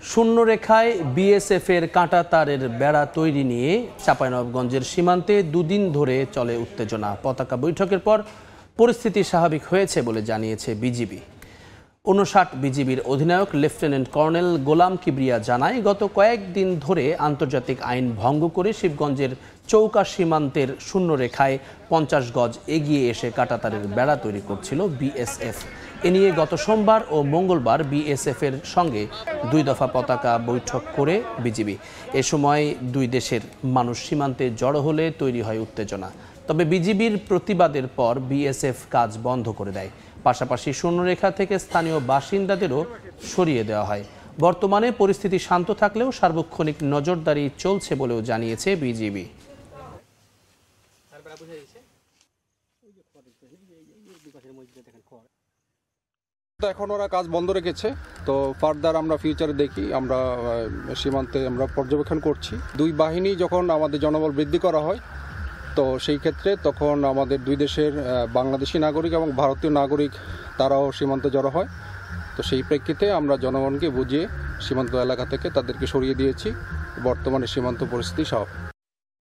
শূন্যরেখায় বিএসএফের কাঁটাতারের বেড়া তৈরি নিয়ে চাঁপাইনবাবগঞ্জের সীমান্তে দুদিন ধরে চলে উত্তেজনা। পতাকা বৈঠকের পর পরিস্থিতি স্বাভাবিক হয়েছে বলে জানিয়েছে বিজিবি। ৫৯ বিজিবির অধিনায়ক লেফটেন্যান্ট কর্নেল গোলাম কিবরিয়া জানায়, গত কয়েকদিন ধরে আন্তর্জাতিক আইন ভঙ্গ করে শিবগঞ্জের চৌকা সীমান্তের শূন্যরেখায় ৫০ গজ এগিয়ে এসে কাঁটাতারের বেড়া তৈরি করছিল বিএসএফ। এ নিয়ে গত সোমবার ও মঙ্গলবার বিএসএফের সঙ্গে ২ দফা পতাকা বৈঠক করে বিজিবি। এ সময় দুই দেশের মানুষ সীমান্তে জড়ো হলে তৈরি হয় উত্তেজনা। তবে বিজিবির প্রতিবাদের পর বিএসএফ কাজ বন্ধ করে দেয়। পাশাপাশি শূন্যরেখা থেকে স্থানীয় বাসিন্দাদেরও সরিয়ে দেওয়া হয়। বর্তমানে পরিস্থিতি শান্ত থাকলেও সার্বক্ষণিক নজরদারি চলছে বলেও জানিয়েছে বিজিবি। এখন ওরা কাজ বন্ধ রেখেছে, তো ফার্দার আমরা ফিউচারে দেখি। আমরা সীমান্তে আমরা পর্যবেক্ষণ করছি। দুই বাহিনী যখন আমাদের জনবল বৃদ্ধি করা হয়, তো সেই ক্ষেত্রে তখন আমাদের দুই দেশের বাংলাদেশি নাগরিক এবং ভারতীয় নাগরিক তারাও সীমান্তে জড়ো হয়। তো সেই প্রেক্ষিতে আমরা জনগণকে বুঝিয়ে সীমান্ত এলাকা থেকে তাদেরকে সরিয়ে দিয়েছি। বর্তমানে সীমান্ত পরিস্থিতি স্বাভাবিক।